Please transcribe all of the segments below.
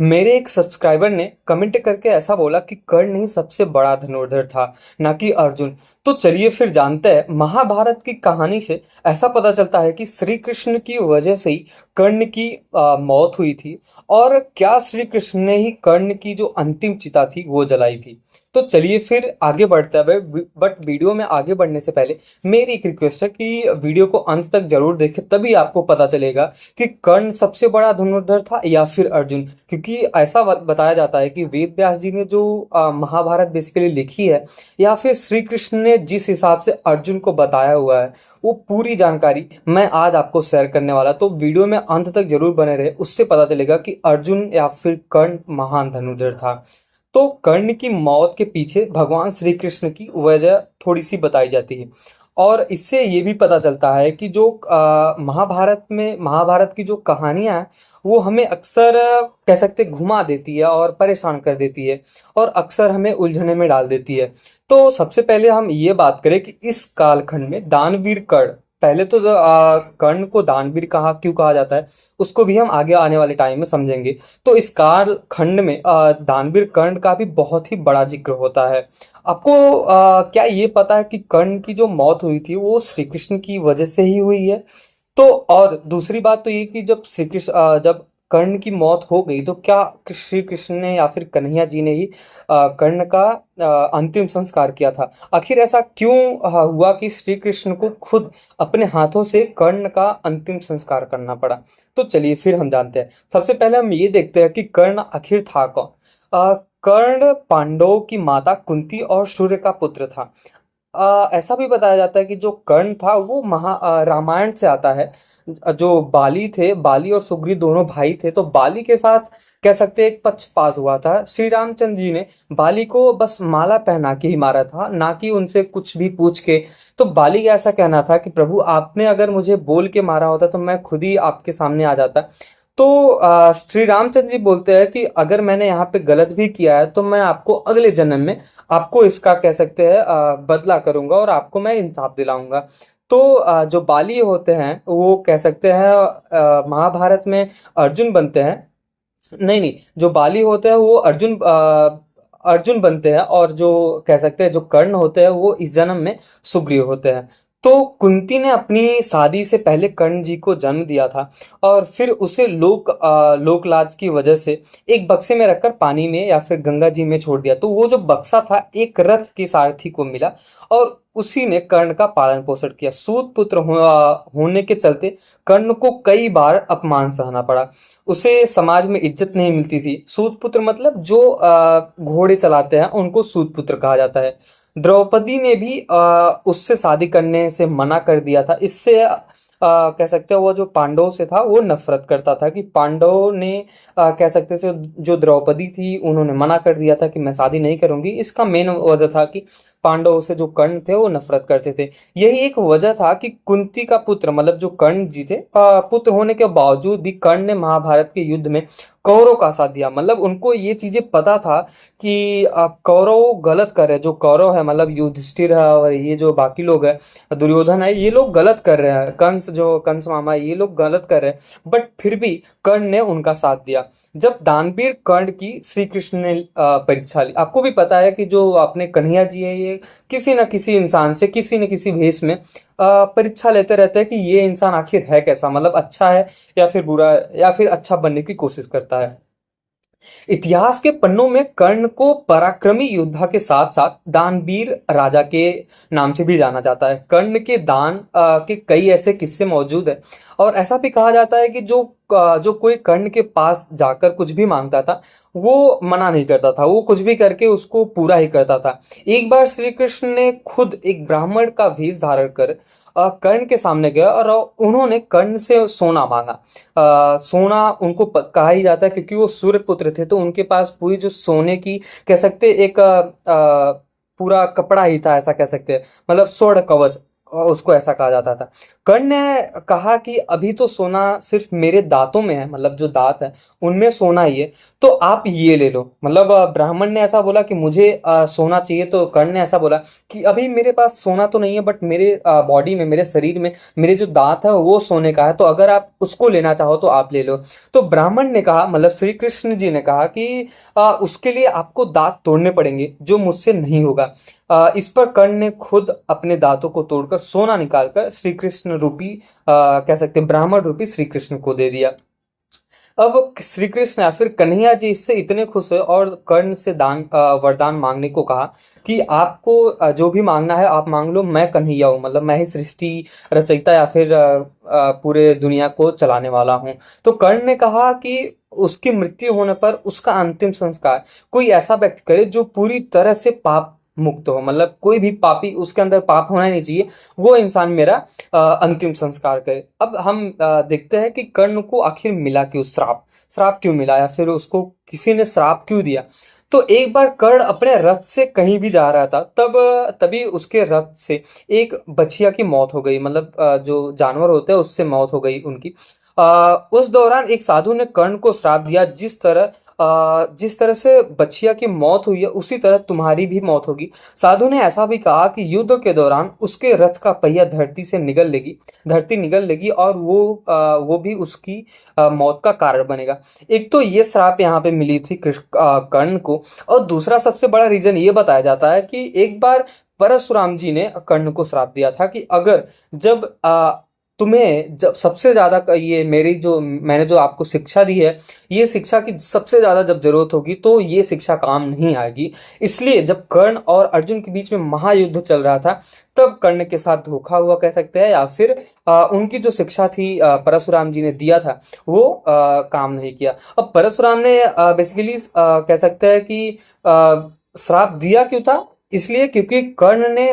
मेरे एक सब्सक्राइबर ने कमेंट करके ऐसा बोला कि कर्ण ही सबसे बड़ा धनुर्धर था, ना कि अर्जुन। तो चलिए फिर जानते हैं। महाभारत की कहानी से ऐसा पता चलता है कि श्री कृष्ण की वजह से ही कर्ण की मौत हुई थी। और क्या श्री कृष्ण ने ही कर्ण की जो अंतिम चिता थी वो जलाई थी। तो चलिए फिर आगे बढ़ते हैं। बट वीडियो में आगे बढ़ने से पहले मेरी एक रिक्वेस्ट है कि वीडियो को अंत तक जरूर देखें, तभी आपको पता चलेगा कि कर्ण सबसे बड़ा धनुर्धर था या फिर अर्जुन। क्योंकि ऐसा बताया जाता है कि वेद व्यास जी ने जो महाभारत बेसिकली लिखी है, या फिर श्री कृष्ण ने जिस हिसाब से अर्जुन को बताया हुआ है, वो पूरी जानकारी मैं आज आपको शेयर करने वाला। तो वीडियो में अंत तक जरूर बने रहे, उससे पता चलेगा कि अर्जुन या फिर कर्ण महान धनुर्धर था। तो कर्ण की मौत के पीछे भगवान श्री कृष्ण की वजह थोड़ी सी बताई जाती है। और इससे ये भी पता चलता है कि जो महाभारत की जो कहानियां हैं, वो हमें अक्सर कह सकते घुमा देती है और परेशान कर देती है, और अक्सर हमें उलझने में डाल देती है। तो सबसे पहले हम ये बात करें कि इस कालखंड में दानवीर कर्ण, पहले तो कर्ण को दानवीर क्यों कहा जाता है, उसको भी हम आगे आने वाले टाइम में समझेंगे। तो इस काल खंड में दानवीर कर्ण का भी बहुत ही बड़ा जिक्र होता है। आपको क्या ये पता है कि कर्ण की जो मौत हुई थी वो श्री कृष्ण की वजह से ही हुई है? तो और दूसरी बात तो ये कि जब कर्ण की मौत हो गई, तो क्या श्री कृष्ण ने या फिर कन्हैया जी ने ही कर्ण का अंतिम संस्कार किया था? आखिर ऐसा क्यों हुआ कि श्री कृष्ण को खुद अपने हाथों से कर्ण का अंतिम संस्कार करना पड़ा? तो चलिए फिर हम जानते हैं। सबसे पहले हम ये देखते हैं कि कर्ण आखिर था कौन। कर्ण पांडवों की माता कुंती और सूर्य का पुत्र था। ऐसा भी बताया जाता है कि जो कर्ण था वो रामायण से आता है। जो बाली थे, बाली और सुग्रीव दोनों भाई थे, तो बाली के साथ कह सकते हैं एक पक्षपात हुआ था। श्री रामचंद्र जी ने बाली को बस माला पहना के ही मारा था, ना कि उनसे कुछ भी पूछ के। तो बाली का ऐसा कहना था कि प्रभु, आपने अगर मुझे बोल के मारा होता तो मैं खुद ही आपके सामने आ जाता। तो श्री रामचंद्र जी बोलते हैं कि अगर मैंने यहाँ पे गलत भी किया है तो मैं आपको अगले जन्म में आपको इसका कह सकते हैं बदला करूंगा, और आपको मैं इंसाफ दिलाऊंगा। तो जो बाली होते हैं वो कह सकते हैं महाभारत में अर्जुन बनते हैं। नहीं नहीं, जो बाली होते हैं वो अर्जुन बनते हैं, और जो कह सकते हैं जो कर्ण होते हैं वो इस जन्म में सुग्रीव होते हैं। तो कुंती ने अपनी शादी से पहले कर्ण जी को जन्म दिया था, और फिर उसे लोकलाज की वजह से एक बक्से में रखकर पानी में या फिर गंगा जी में छोड़ दिया। तो वो जो बक्सा था एक रथ के सारथी को मिला, और उसी ने कर्ण का पालन पोषण किया। सूत पुत्र होने के चलते कर्ण को कई बार अपमान सहना पड़ा। उसे समाज में इज्जत नहीं मिलती थी। सूत पुत्र मतलब जो घोड़े चलाते हैं उनको सूत पुत्र कहा जाता है। द्रौपदी ने भी उससे शादी करने से मना कर दिया था। इससे कह सकते हैं वो जो पांडवों से था वो नफरत करता था, कि पांडवों ने कह सकते थे जो द्रौपदी थी उन्होंने मना कर दिया था कि मैं शादी नहीं करूंगी। इसका मेन वजह था कि पांडवों से जो कर्ण थे वो नफरत करते थे। यही एक वजह था कि कुंती का पुत्र मतलब जो कर्ण जी थे, पुत्र होने के बावजूद भी कर्ण ने महाभारत के युद्ध में कौरवों का साथ दिया। मतलब उनको ये चीजें पता था कि कौरव गलत कर रहे हैं। जो कौरव है मतलब युधिष्ठिर है और ये जो बाकी लोग है, दुर्योधन है, ये लोग गलत कर रहे हैं। कंस मामा है, ये लोग गलत कर रहे हैं, बट फिर भी कर्ण ने उनका साथ दिया। जब दानवीर कर्ण की श्री कृष्ण ने परीक्षा ली, आपको भी पता है कि जो अपने कन्हैया जी है, ये किसी न किसी इंसान से किसी न किसी भेष में परीक्षा लेते रहते हैं कि ये इंसान आखिर है कैसा, मतलब अच्छा है या फिर बुरा, या फिर अच्छा बनने की कोशिश करता है। इतिहास के पन्नों में कर्ण को पराक्रमी योद्धा के साथ साथ दानवीर राजा के नाम से भी जाना जाता है। कर्ण के दान के कई ऐसे किस्से मौजूद हैं, और ऐसा भी कहा जाता है कि जो कोई कर्ण के पास जाकर कुछ भी मांगता था वो मना नहीं करता था, वो कुछ भी करके उसको पूरा ही करता था। एक बार श्री कृष्ण ने खुद एक ब्राह्मण का वेश धारण कर कर्ण के सामने गया, और उन्होंने कर्ण से सोना मांगा। सोना उनको कहा ही जाता है क्योंकि वो सूर्य पुत्र थे, तो उनके पास पूरी जो सोने की कह सकते एक पूरा कपड़ा ही था, ऐसा कह सकते हैं, मतलब स्वर्ण कवच। उसको ऐसा कहा जाता था। कर्ण ने कहा कि अभी तो सोना सिर्फ मेरे दांतों में है, मतलब जो दांत है उनमें सोना ही है, तो आप ये ले लो। मतलब ब्राह्मण ने ऐसा बोला कि मुझे सोना चाहिए, तो कर्ण ने ऐसा बोला कि अभी मेरे पास सोना तो नहीं है, बट मेरे बॉडी में, मेरे शरीर में मेरे जो दांत है वो सोने का है, तो अगर आप उसको लेना चाहो तो आप ले लो। तो ब्राह्मण ने कहा, मतलब श्री कृष्ण जी ने कहा कि उसके लिए आपको दांत तोड़ने पड़ेंगे, जो मुझसे नहीं होगा। इस पर कर्ण ने खुद अपने दांतों को तोड़कर सोना निकालकर श्री कृष्ण रूपी, कह सकते हैं ब्राह्मण रूपी श्री कृष्ण को दे दिया। अब श्री कृष्ण या फिर कन्हैया जी इससे इतने खुश हुए और कर्ण से वरदान मांगने को कहा कि आपको जो भी मांगना है आप मांग लो, मैं कन्हैया हूँ, मतलब मैं ही सृष्टि रचयिता या फिर पूरे दुनिया को चलाने वाला हूँ। तो कर्ण ने कहा कि उसकी मृत्यु होने पर उसका अंतिम संस्कार कोई ऐसा व्यक्ति करे जो पूरी तरह से पाप मुक्त हो, मतलब कोई भी पापी, उसके अंदर पाप होना ही नहीं चाहिए, वो इंसान मेरा अंतिम संस्कार करे। अब हम देखते हैं कि कर्ण को आखिर मिला क्यों श्राप, श्राप क्यों मिला या फिर उसको किसी ने श्राप क्यों दिया। तो एक बार कर्ण अपने रथ से कहीं भी जा रहा था, तभी उसके रथ से एक बछिया की मौत हो गई, मतलब जो जानवर होते हैं उससे मौत हो गई उनकी। उस दौरान एक साधु ने कर्ण को श्राप दिया, जिस तरह से बछिया की मौत हुई है उसी तरह तुम्हारी भी मौत होगी। साधु ने ऐसा भी कहा कि युद्ध के दौरान उसके रथ का पहिया धरती से निगल लेगी, धरती निगल लेगी, और वो भी उसकी मौत का कारण बनेगा। एक तो ये श्राप यहाँ पे मिली थी कर्ण को, और दूसरा सबसे बड़ा रीजन ये बताया जाता है कि एक बार परशुराम जी ने कर्ण को श्राप दिया था कि अगर जब तुम्हें जब सबसे ज्यादा ये मेरी जो मैंने जो आपको शिक्षा दी है, ये शिक्षा की सबसे ज्यादा जब जरूरत होगी तो ये शिक्षा काम नहीं आएगी। इसलिए जब कर्ण और अर्जुन के बीच में महायुद्ध चल रहा था, तब कर्ण के साथ धोखा हुआ कह सकते हैं, या फिर उनकी जो शिक्षा थी परशुराम जी ने दिया था वो काम नहीं किया। अब परशुराम ने बेसिकली कह सकते हैं कि श्राप दिया क्यों था, इसलिए क्योंकि कर्ण ने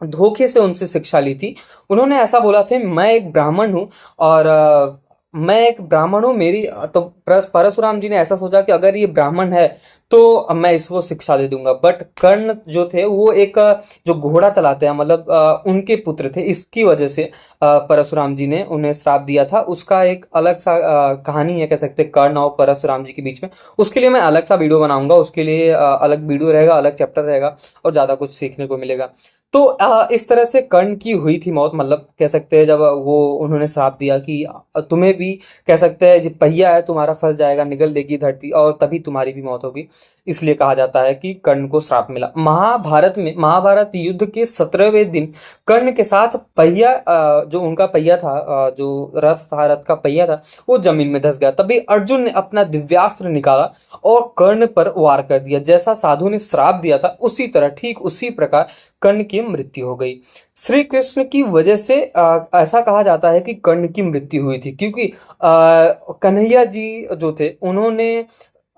धोखे से उनसे शिक्षा ली थी। उन्होंने ऐसा बोला था, मैं एक ब्राह्मण हूँ, और मैं एक ब्राह्मण हूँ, मेरी तो परशुराम जी ने ऐसा सोचा कि अगर ये ब्राह्मण है तो मैं इसको शिक्षा दे दूंगा। बट कर्ण जो थे वो एक जो घोड़ा चलाते हैं, मतलब उनके पुत्र थे, इसकी वजह से परशुराम जी ने उन्हें श्राप दिया था। उसका एक अलग सा कहानी है कह सकते हैं कर्ण और परशुराम जी के बीच में। उसके लिए मैं अलग सा वीडियो बनाऊंगा, उसके लिए अलग वीडियो रहेगा, अलग चैप्टर रहेगा, और ज्यादा कुछ सीखने को मिलेगा। तो इस तरह से कर्ण की हुई थी मौत, मतलब कह सकते हैं जब वो उन्होंने श्राप दिया कि तुम्हें भी, कह सकते हैं जो पहिया है तुम्हारा फंस जाएगा, निगल लेगी धरती, और तभी तुम्हारी भी मौत होगी। इसलिए कहा जाता है कि कर्ण को श्राप मिला। महाभारत में, महाभारत युद्ध के 17वें दिन कर्ण के साथ पहिया, जो उनका पहिया था, जो रथ था, रथ का पहिया था, वो जमीन में धंस गया। तभी अर्जुन ने अपना दिव्यास्त्र निकाला और कर्ण पर वार कर दिया। जैसा साधु ने श्राप दिया था उसी तरह, ठीक उसी प्रकार कर्ण की मृत्यु हो गई। श्री कृष्ण की वजह से ऐसा कहा जाता है कि कर्ण की मृत्यु हुई थी, क्योंकि कन्हैया जी जो थे उन्होंने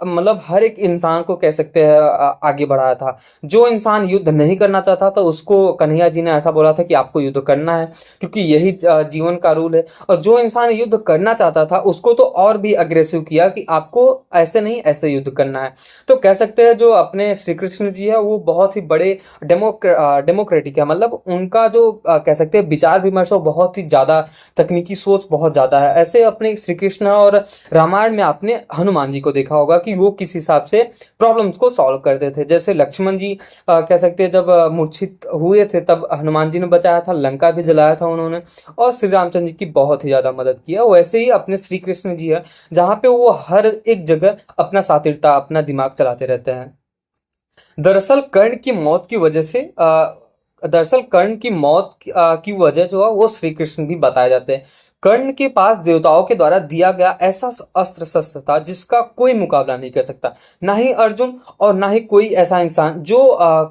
मतलब हर एक इंसान को कह सकते हैं आगे बढ़ाया था। जो इंसान युद्ध नहीं करना चाहता था उसको कन्हैया जी ने ऐसा बोला था कि आपको युद्ध करना है, क्योंकि यही जीवन का रूल है। और जो इंसान युद्ध करना चाहता था उसको तो और भी अग्रेसिव किया कि आपको ऐसे नहीं ऐसे युद्ध करना है। तो कह सकते हैं जो अपने श्री कृष्ण जी है वो बहुत ही बड़े डेमोक्रेटिक है, मतलब उनका जो कह सकते हैं विचार विमर्श, वो बहुत ही ज्यादा तकनीकी सोच बहुत ज्यादा है। ऐसे अपने श्री कृष्ण और रामायण में आपने हनुमान जी को देखा होगा कि वो किस हिसाब से प्रॉब्लम्स को सॉल्व करते थे। जैसे लक्ष्मण जी कह सकते हैं जब मूर्छित हुए थे तब हनुमान जी ने बचाया था, लंका भी जलाया था उन्होंने, और श्री रामचंद्र जी की बहुत ही ज्यादा मदद किया। वैसे ही अपने श्री कृष्ण जी है, जहाँ पे वो हर एक जगह अपना सातिरता, अपना दिमाग चलाते रहते हैं। दरअसल कर्ण की मौत की वजह से दरअसल कर्ण की मौत की वजह जो है वो श्री कृष्ण भी बताए जाते हैं। कर्ण के पास देवताओं के द्वारा दिया गया ऐसा अस्त्र शस्त्र था जिसका कोई मुकाबला नहीं कर सकता, ना ही अर्जुन और ना ही कोई ऐसा इंसान जो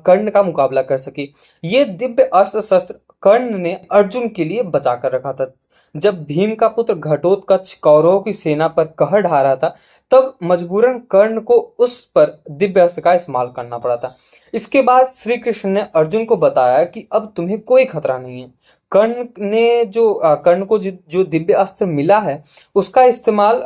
कर्ण का मुकाबला कर सके। ये दिव्य अस्त्र शस्त्र कर्ण ने अर्जुन के लिए बचा कर रखा था। जब भीम का पुत्र घटोत्कच कौरवों की सेना पर कहर ढा रहा था, तब मजबूरन कर्ण को उस पर दिव्य अस्त्र का इस्तेमाल करना पड़ा था। इसके बाद श्री कृष्ण ने अर्जुन को बताया कि अब तुम्हें कोई खतरा नहीं है। कर्ण को जो दिव्य अस्त्र मिला है उसका इस्तेमाल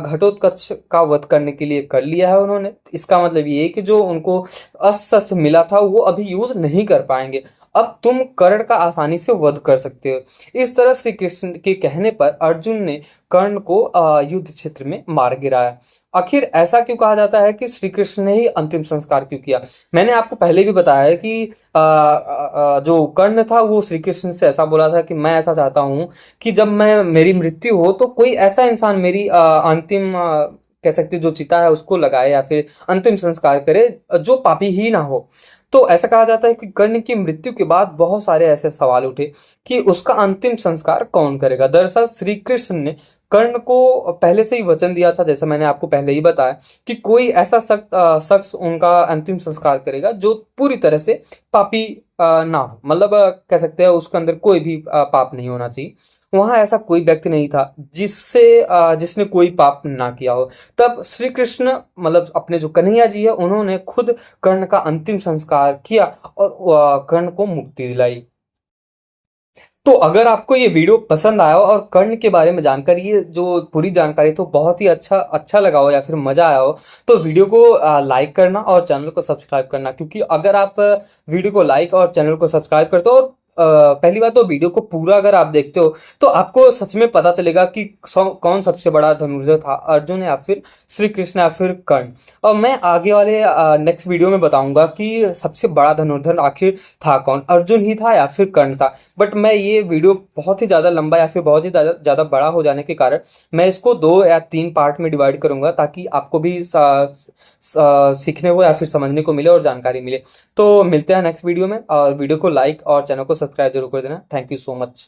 घटोत्कच का वध करने के लिए कर लिया है उन्होंने। इसका मतलब ये है कि जो उनको अस्त्र शस्त्र मिला था वो अभी यूज नहीं कर पाएंगे, अब तुम कर्ण का आसानी से वध कर सकते हो। इस तरह श्री कृष्ण के कहने पर अर्जुन ने कर्ण को युद्ध क्षेत्र में मार गिराया। आखिर ऐसा क्यों कहा जाता है कि श्री कृष्ण ने ही अंतिम संस्कार क्यों किया? मैंने आपको पहले भी बताया है कि जो कर्ण था वो श्री कृष्ण से ऐसा बोला था कि मैं ऐसा चाहता हूँ कि जब मैं मेरी मृत्यु हो तो कोई ऐसा इंसान मेरी अंतिम कह सकते जो चिता है उसको लगाए या फिर अंतिम संस्कार करे जो पापी ही ना हो। तो ऐसा कहा जाता है कि कर्ण की मृत्यु के बाद बहुत सारे ऐसे सवाल उठे कि उसका अंतिम संस्कार कौन करेगा। दरअसल श्री कृष्ण ने कर्ण को पहले से ही वचन दिया था, जैसे मैंने आपको पहले ही बताया, कि कोई ऐसा शख्स उनका अंतिम संस्कार करेगा जो पूरी तरह से पापी ना हो, मतलब कह सकते हैं उसके अंदर कोई भी पाप नहीं होना चाहिए। वहां ऐसा कोई व्यक्ति नहीं था जिसने कोई पाप ना किया हो। तब श्री कृष्ण मतलब अपने जो कन्हैया जी है उन्होंने खुद कर्ण का अंतिम संस्कार किया और कर्ण को मुक्ति दिलाई। तो अगर आपको ये वीडियो पसंद आया हो और कर्ण के बारे में जानकारी, ये जो पूरी जानकारी तो बहुत ही अच्छा लगा हो या फिर मजा आया हो, तो वीडियो को लाइक करना और चैनल को सब्सक्राइब करना। क्योंकि अगर आप वीडियो को लाइक और चैनल को सब्सक्राइब करते हो और पहली बात तो वीडियो को पूरा अगर आप देखते हो तो आपको सच में पता चलेगा कि कौन सबसे बड़ा धनुर्धर था, अर्जुन या फिर श्री कृष्ण या फिर कर्ण। और मैं आगे वाले नेक्स्ट वीडियो में बताऊंगा कि सबसे बड़ा धनुर्धर आखिर था कौन, अर्जुन ही था या फिर कर्ण था। बट मैं ये वीडियो बहुत ही ज़्यादा लंबा या फिर बहुत ही ज़्यादा बड़ा हो जाने के कारण मैं इसको 2 या 3 पार्ट में डिवाइड करूंगा ताकि आपको भी सीखने को या फिर समझने को मिले और जानकारी मिले। तो मिलते हैं नेक्स्ट वीडियो में, और वीडियो को लाइक और चैनल को सब्सक्राइब जरूर कर देना। Thank you so much.